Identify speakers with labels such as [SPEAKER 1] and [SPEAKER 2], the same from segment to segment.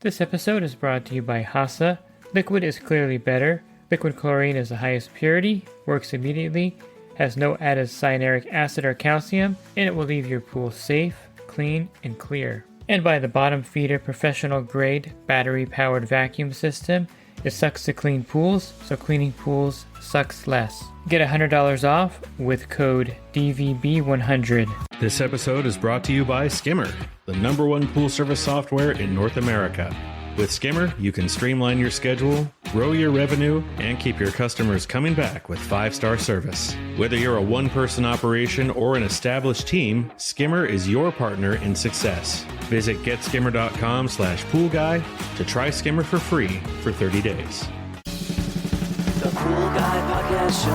[SPEAKER 1] This episode is brought to you by Hasa. Liquid is clearly better. Liquid chlorine is the highest purity, works immediately, has no added cyanuric acid or calcium, and it will leave your pool safe, clean, and clear. And by the Bottom Feeder professional grade battery powered vacuum system. It sucks to clean pools, so cleaning pools sucks less. Get $100 off with code DVB100.
[SPEAKER 2] This episode is brought to you by Skimmer, the #1 pool service software in North America. With Skimmer, you can streamline your schedule, grow your revenue, and keep your customers coming back with 5-star service. Whether you're a one-person operation or an established team, Skimmer is your partner in success. Visit getskimmer.com/poolguy to try Skimmer for free for 30 days.
[SPEAKER 3] The Pool Guy Podcast Show.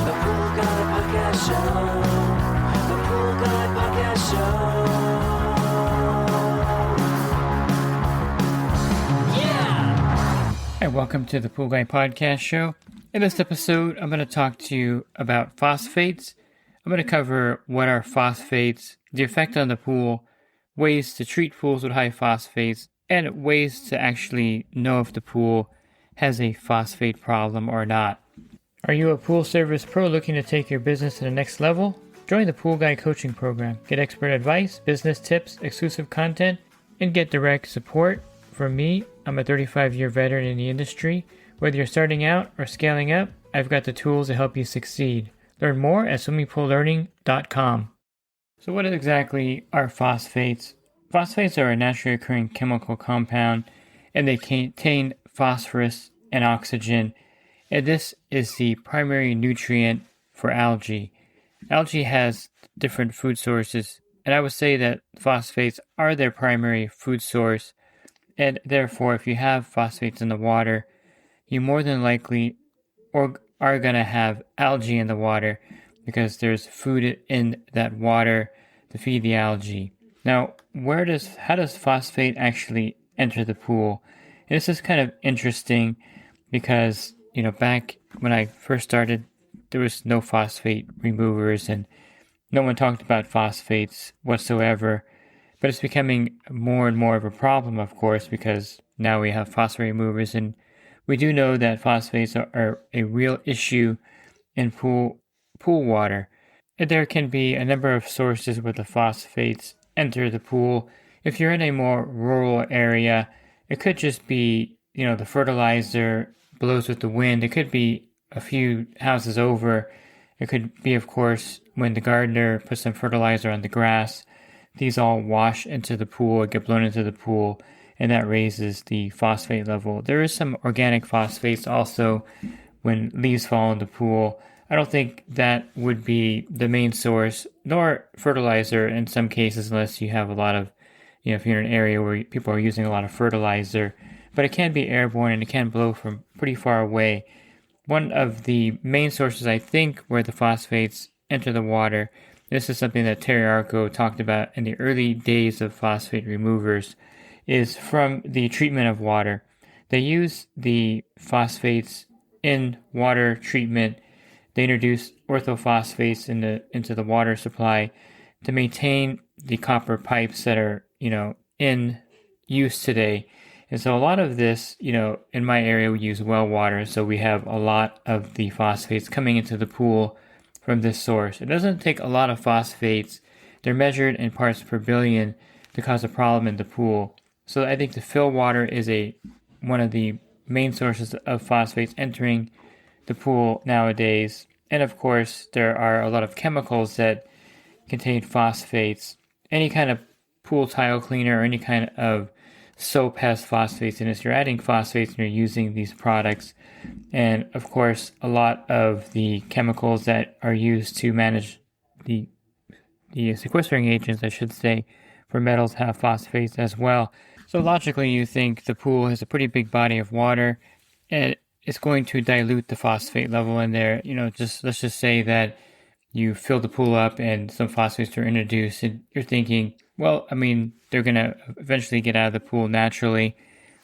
[SPEAKER 3] The Pool Guy Podcast Show. The Pool Guy Podcast Show.
[SPEAKER 1] Hi, welcome to the Pool Guy Podcast Show. In this episode, I'm going to talk to you about phosphates. I'm going to cover what are phosphates, the effect on the pool, ways to treat pools with high phosphates, and ways to actually know if the pool has a phosphate problem or not. Are you a pool service pro looking to take your business to the next level? Join the Pool Guy Coaching Program. Get expert advice, business tips, exclusive content, and get direct support from me. I'm a 35-year veteran in the industry. Whether you're starting out or scaling up, I've got the tools to help you succeed. Learn more at swimmingpoollearning.com. So what exactly are phosphates? Phosphates are a naturally occurring chemical compound, and they contain phosphorus and oxygen, and this is the primary nutrient for algae. Algae has different food sources, and I would say that phosphates are their primary food source. And therefore, if you have phosphates in the water, you more than likely are going to have algae in the water because there's food in that water to feed the algae. Now, how does phosphate actually enter the pool? And this is kind of interesting because, back when I first started, there was no phosphate removers and no one talked about phosphates whatsoever. But it's becoming more and more of a problem, of course, because now we have phosphate removers, and we do know that phosphates are a real issue in pool water. And there can be a number of sources where the phosphates enter the pool. If you're in a more rural area, it could just be, the fertilizer blows with the wind. It could be a few houses over. It could be, of course, when the gardener puts some fertilizer on the grass. These all wash into the pool, get blown into the pool, and that raises the phosphate level. There is some organic phosphates also when leaves fall in the pool. I don't think that would be the main source, nor fertilizer in some cases, unless you have a lot of, if you're in an area where people are using a lot of fertilizer. But it can be airborne and it can blow from pretty far away. One of the main sources, I think, where the phosphates enter the water, this is something that Terry Arco talked about in the early days of phosphate removers, is from the treatment of water. They use the phosphates in water treatment. They introduce orthophosphates into the water supply to maintain the copper pipes that are, in use today. And so a lot of this, in my area, we use well water. So we have a lot of the phosphates coming into the pool from this source. It doesn't take a lot of phosphates. They're measured in parts per billion to cause a problem in the pool. So I think the fill water is one of the main sources of phosphates entering the pool nowadays. And of course, there are a lot of chemicals that contain phosphates. Any kind of pool tile cleaner or any kind of soap has phosphates in it. So you're adding phosphates and you're using these products. And of course, a lot of the chemicals that are used to manage the sequestering agents, I should say, for metals have phosphates as well. So logically, you think the pool has a pretty big body of water and it's going to dilute the phosphate level in there. Let's just say that you fill the pool up and some phosphates are introduced and you're thinking, well, they're going to eventually get out of the pool naturally.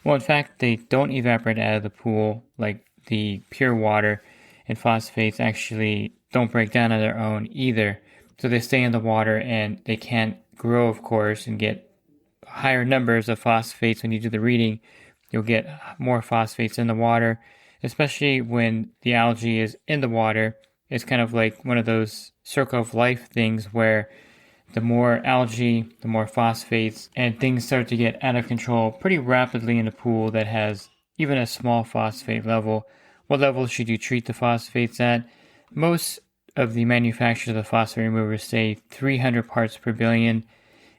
[SPEAKER 1] Well, in fact, they don't evaporate out of the pool like the pure water, and phosphates actually don't break down on their own either. So they stay in the water and they can't grow, of course, and get higher numbers of phosphates when you do the reading. You'll get more phosphates in the water, especially when the algae is in the water. It's kind of like one of those circle of life things where the more algae, the more phosphates, and things start to get out of control pretty rapidly in a pool that has even a small phosphate level. What level should you treat the phosphates at? Most of the manufacturers of the phosphate removers say 300 parts per billion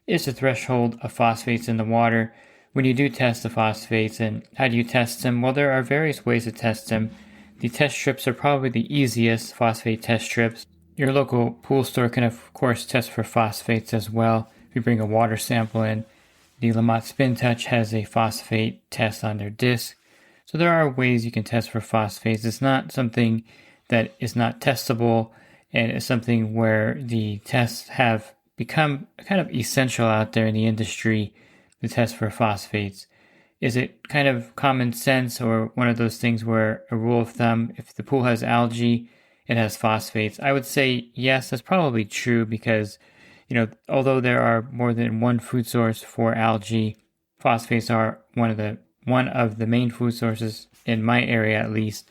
[SPEAKER 1] is the threshold of phosphates in the water. When you do test the phosphates, and how do you test them? Well, there are various ways to test them. The test strips are probably the easiest, phosphate test strips. Your local pool store can, of course, test for phosphates as well. If you bring a water sample in, the Lamont Spin Touch has a phosphate test on their disc. So there are ways you can test for phosphates. It's not something that is not testable, and it's something where the tests have become kind of essential out there in the industry, the test for phosphates. Is it kind of common sense, or one of those things where a rule of thumb, if the pool has algae, it has phosphates? I would say yes, that's probably true because, although there are more than one food source for algae, phosphates are one of the main food sources in my area at least.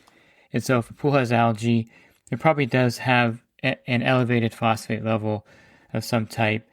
[SPEAKER 1] And so if a pool has algae, it probably does have an elevated phosphate level of some type.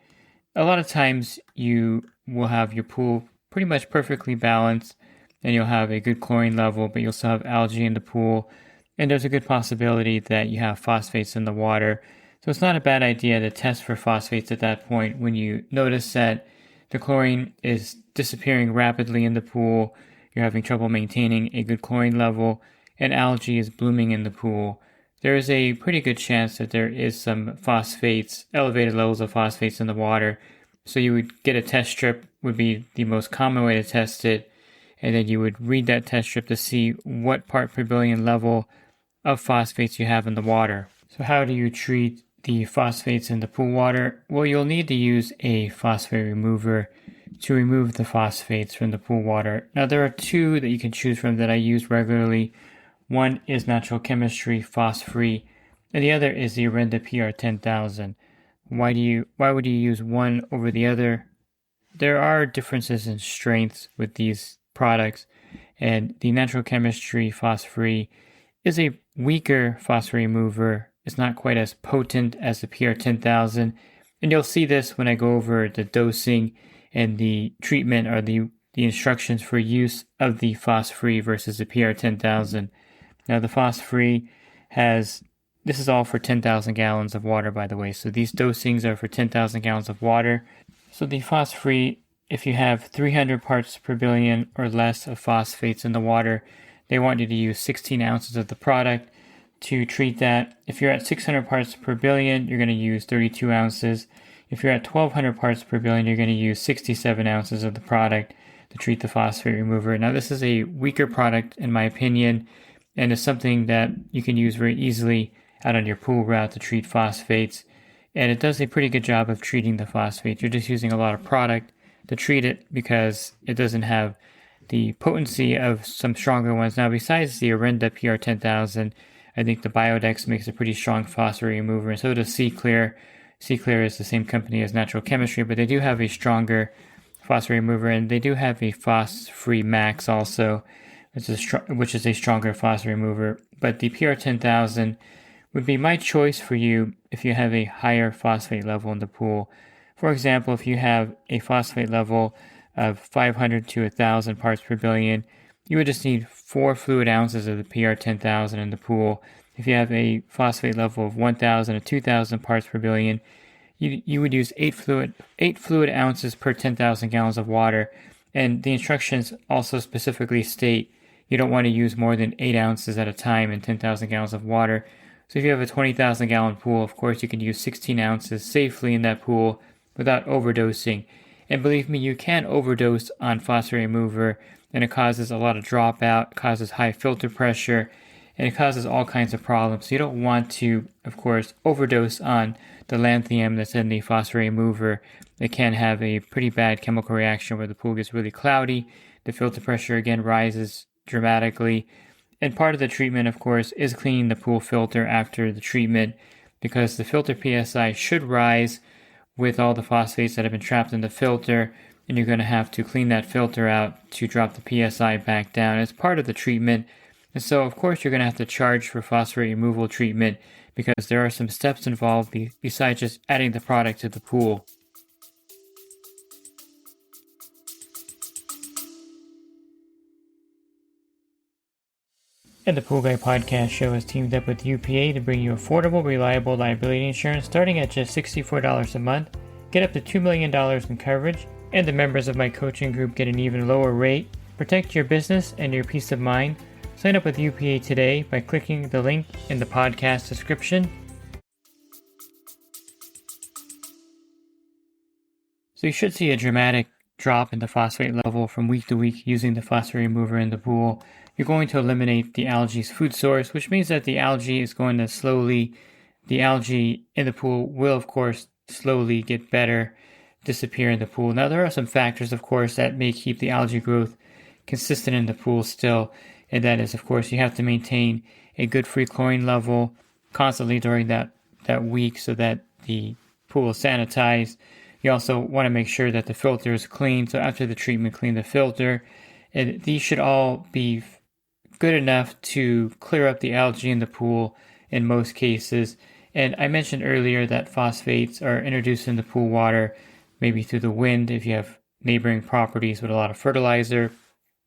[SPEAKER 1] A lot of times you will have your pool pretty much perfectly balanced, and you'll have a good chlorine level, but you'll still have algae in the pool, and there's a good possibility that you have phosphates in the water. So it's not a bad idea to test for phosphates at that point when you notice that the chlorine is disappearing rapidly in the pool, you're having trouble maintaining a good chlorine level, and algae is blooming in the pool. There is a pretty good chance that there is some phosphates, elevated levels of phosphates in the water. So you would get a test strip, would be the most common way to test it, and then you would read that test strip to see what part per billion level of phosphates you have in the water. So how do you treat the phosphates in the pool water? Well, you'll need to use a phosphate remover to remove the phosphates from the pool water. Now, there are two that you can choose from that I use regularly. One is Natural Chemistry Phos-Free, and the other is the Orenda PR10000. Why would you use one over the other? There are differences in strengths with these products, and the Natural Chemistry Phos-Free is a weaker phosphate remover. It's not quite as potent as the PR10000, and you'll see this when I go over the dosing and the treatment, or the instructions for use of the Phos-Free versus the PR10000. Now, the Phos-Free this is all for 10,000 gallons of water, by the way. So these dosings are for 10,000 gallons of water. So the Phos-Free, if you have 300 parts per billion or less of phosphates in the water, they want you to use 16 ounces of the product to treat that. If you're at 600 parts per billion, you're going to use 32 ounces. If you're at 1,200 parts per billion, you're going to use 67 ounces of the product to treat the phosphate remover. Now, this is a weaker product, in my opinion, and it's something that you can use very easily out on your pool route to treat phosphates. And it does a pretty good job of treating the phosphates. You're just using a lot of product to treat it because it doesn't have the potency of some stronger ones. Now, besides the Orenda PR10000, I think the Biodex makes a pretty strong phosphate remover, and so does C-Clear. C-Clear is the same company as Natural Chemistry, but they do have a stronger phosphate remover, and they do have a Phos-Free Max also, which is a stronger phosphate remover. But the PR10000 would be my choice for you if you have a higher phosphate level in the pool. For example, if you have a phosphate level of 500 to 1,000 parts per billion, you would just need 4 fluid ounces of the PR10000 in the pool. If you have a phosphate level of 1,000 to 2,000 parts per billion, you would use 8 fluid ounces per 10,000 gallons of water. And the instructions also specifically state you don't want to use more than 8 ounces at a time in 10,000 gallons of water. So if you have a 20,000 gallon pool, of course you can use 16 ounces safely in that pool without overdosing. And believe me, you can overdose on phosphate remover, and it causes a lot of dropout, causes high filter pressure, and it causes all kinds of problems. So you don't want to, of course, overdose on the lanthanum that's in the phosphate remover. It can have a pretty bad chemical reaction where the pool gets really cloudy. The filter pressure again rises dramatically. And part of the treatment, of course, is cleaning the pool filter after the treatment, because the filter PSI should rise with all the phosphates that have been trapped in the filter. and you're going to have to clean that filter out to drop the PSI back down as part of the treatment. And so, of course, you're going to have to charge for phosphate removal treatment because there are some steps involved besides just adding the product to the pool. And the Pool Guy Podcast Show has teamed up with UPA to bring you affordable, reliable liability insurance starting at just $64 a month. Get up to $2 million in coverage, and the members of my coaching group get an even lower rate. Protect your business and your peace of mind. Sign up with UPA today by clicking the link in the podcast description. So you should see a dramatic drop in the phosphate level from week to week using the phosphate remover in the pool. You're going to eliminate the algae's food source, which means that the algae in the pool will, of course, slowly get better, disappear in the pool. Now, there are some factors, of course, that may keep the algae growth consistent in the pool still, and that is, of course, you have to maintain a good free chlorine level constantly during that week so that the pool is sanitized. You also want to make sure that the filter is clean, so after the treatment, clean the filter. And these should all be good enough to clear up the algae in the pool in most cases. And I mentioned earlier that phosphates are introduced in the pool water, maybe through the wind if you have neighboring properties with a lot of fertilizer.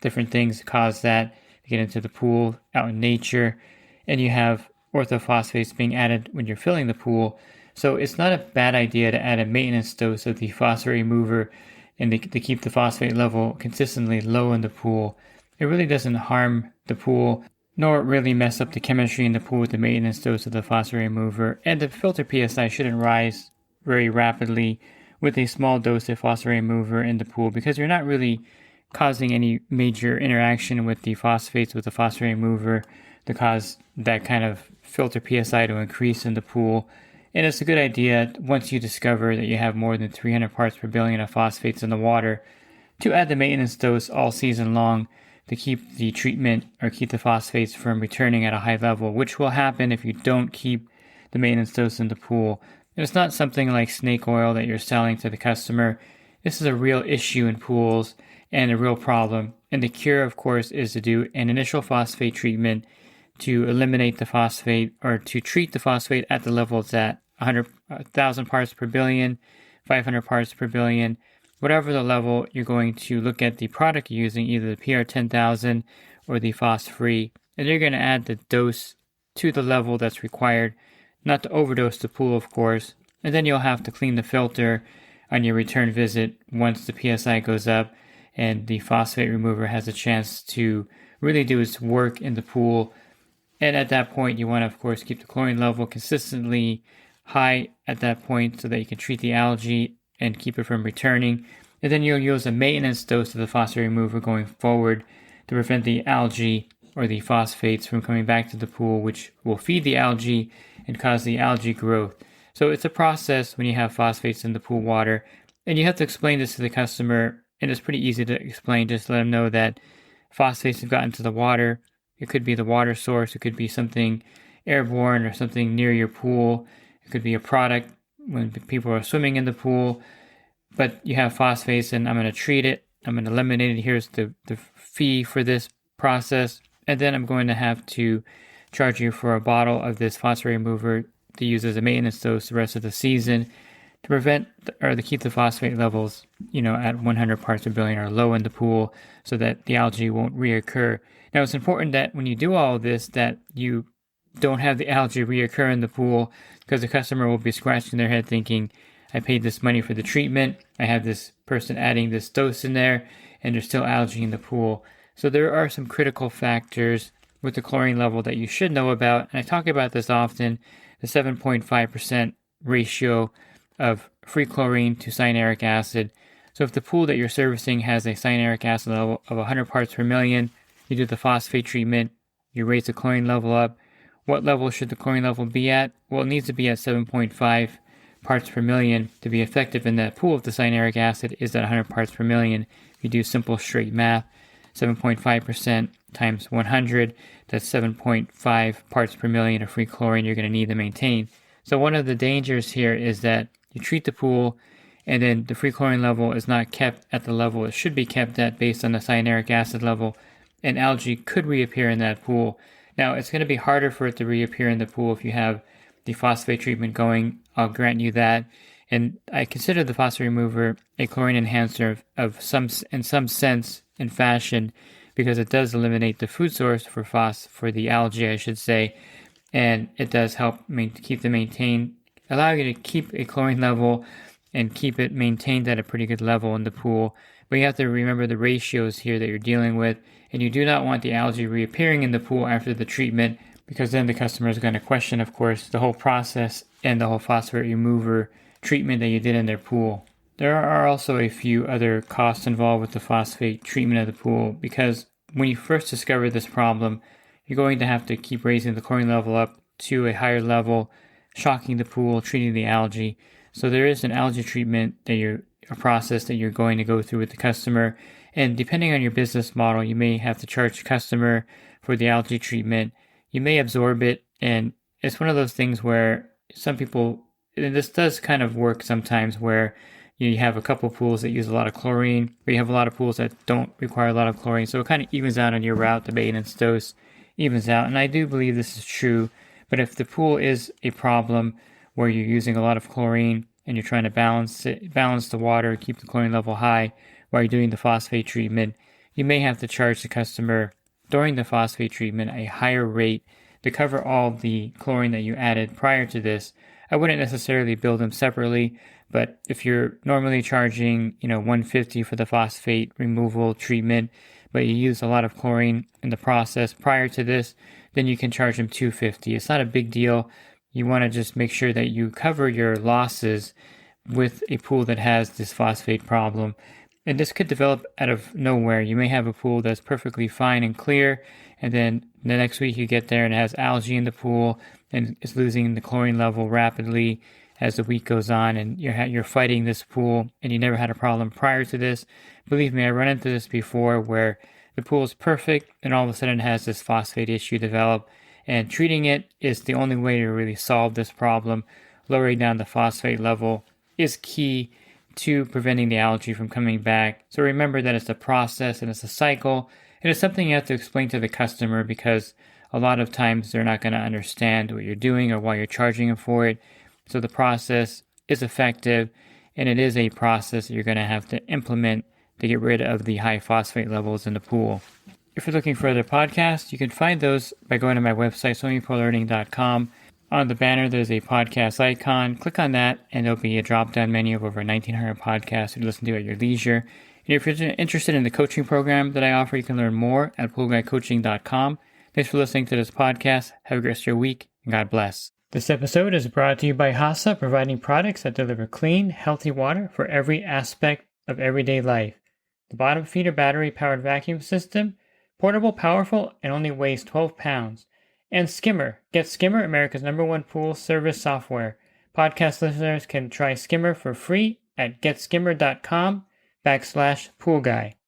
[SPEAKER 1] Different things cause that to get into the pool out in nature. And you have orthophosphates being added when you're filling the pool. So it's not a bad idea to add a maintenance dose of the phosphate remover and to keep the phosphate level consistently low in the pool. It really doesn't harm the pool, nor really mess up the chemistry in the pool with the maintenance dose of the phosphate remover. And the filter PSI shouldn't rise very rapidly with a small dose of phosphate remover in the pool because you're not really causing any major interaction with the phosphates with the phosphate remover to cause that kind of filter PSI to increase in the pool. And it's a good idea once you discover that you have more than 300 parts per billion of phosphates in the water to add the maintenance dose all season long to keep the treatment or keep the phosphates from returning at a high level, which will happen if you don't keep the maintenance dose in the pool. And it's not something like snake oil that you're selling to the customer. This is a real issue in pools and a real problem. And the cure, of course, is to do an initial phosphate treatment to eliminate the phosphate or to treat the phosphate at the level it's at 100,000 parts per billion, 500 parts per billion. Whatever the level, you're going to look at the product you're using, either the PR10000 or the phos-free, and you're going to add the dose to the level that's required, not to overdose the pool, of course. And then you'll have to clean the filter on your return visit once the PSI goes up and the phosphate remover has a chance to really do its work in the pool. And at that point, you want to, of course, keep the chlorine level consistently high at that point so that you can treat the algae and keep it from returning. And then you'll use a maintenance dose of the phosphate remover going forward to prevent the algae or the phosphates from coming back to the pool, which will feed the algae and cause the algae growth. So it's a process when you have phosphates in the pool water. And you have to explain this to the customer, and it's pretty easy to explain. Just let them know that phosphates have gotten to the water. It could be the water source. It could be something airborne or something near your pool. It could be a product when people are swimming in the pool, but you have phosphates and I'm going to treat it. I'm going to eliminate it. Here's the fee for this process. And then I'm going to have to charge you for a bottle of this phosphate remover to use as a maintenance dose the rest of the season to prevent or to keep the phosphate levels, at 100 parts per billion or low in the pool so that the algae won't reoccur. Now, it's important that when you do all of this, that you don't have the algae reoccur in the pool, because the customer will be scratching their head thinking, I paid this money for the treatment, I have this person adding this dose in there, and there's still algae in the pool. So there are some critical factors with the chlorine level that you should know about, and I talk about this often, the 7.5% ratio of free chlorine to cyanuric acid. So if the pool that you're servicing has a cyanuric acid level of 100 parts per million, you do the phosphate treatment, you raise the chlorine level up. What level should the chlorine level be at? Well, it needs to be at 7.5 parts per million to be effective in that pool if the cyanuric acid is at 100 parts per million. If you do simple straight math, 7.5% times 100, that's 7.5 parts per million of free chlorine you're going to need to maintain. So one of the dangers here is that you treat the pool and then the free chlorine level is not kept at the level it should be kept at based on the cyanuric acid level, and algae could reappear in that pool. Now, it's going to be harder for it to reappear in the pool if you have the phosphate treatment going. I'll grant you that. And I consider the phosphate remover a chlorine enhancer in some sense and fashion, because it does eliminate the food source for the algae, I should say, and it does help allow you to keep a chlorine level and keep it maintained at a pretty good level in the pool. But you have to remember the ratios here that you're dealing with, and you do not want the algae reappearing in the pool after the treatment, because then the customer is going to question, of course, the whole process and the whole phosphate remover treatment that you did in their pool. There are also a few other costs involved with the phosphate treatment of the pool, because when you first discover this problem, you're going to have to keep raising the chlorine level up to a higher level, shocking the pool, treating the algae. So there is an algae treatment a process that you're going to go through with the customer. And depending on your business model, you may have to charge the customer for the algae treatment. You may absorb it, and it's one of those things where some people, and this does kind of work sometimes, where you have a couple pools that use a lot of chlorine, or you have a lot of pools that don't require a lot of chlorine. So it kind of evens out on your route. The maintenance dose evens out. And I do believe this is true. But if the pool is a problem where you're using a lot of chlorine and you're trying to balance the water, keep the chlorine level high while you're doing the phosphate treatment, you may have to charge the customer during the phosphate treatment a higher rate to cover all the chlorine that you added prior to this. I wouldn't necessarily bill them separately, but if you're normally charging, $150 for the phosphate removal treatment, but you use a lot of chlorine in the process prior to this, then you can charge them $250. It's not a big deal. You want to just make sure that you cover your losses with a pool that has this phosphate problem. And this could develop out of nowhere. You may have a pool that's perfectly fine and clear, and then the next week you get there and it has algae in the pool and it's losing the chlorine level rapidly as the week goes on, and you're fighting this pool and you never had a problem prior to this. Believe me, I run into this before where the pool is perfect and all of a sudden it has this phosphate issue develop, and treating it is the only way to really solve this problem. Lowering down the phosphate level is key to preventing the algae from coming back. So remember that it's a process and it's a cycle, and it's something you have to explain to the customer, because a lot of times they're not going to understand what you're doing or why you're charging them for it. So the process is effective, and it is a process that you're going to have to implement to get rid of the high phosphate levels in the pool. If you're looking for other podcasts, you can find those by going to my website, swimmingpoollearning.com. On the banner, there's a podcast icon. Click on that, and there'll be a drop-down menu of over 1,900 podcasts to listen to at your leisure. And if you're interested in the coaching program that I offer, you can learn more at poolguycoaching.com. Thanks for listening to this podcast. Have a great rest of your week, and God bless. This episode is brought to you by HASA, providing products that deliver clean, healthy water for every aspect of everyday life. The bottom feeder battery-powered vacuum system, portable, powerful, and only weighs 12 pounds. And Skimmer. Get Skimmer, America's #1 pool service software. Podcast listeners can try Skimmer for free at getskimmer.com/poolguy.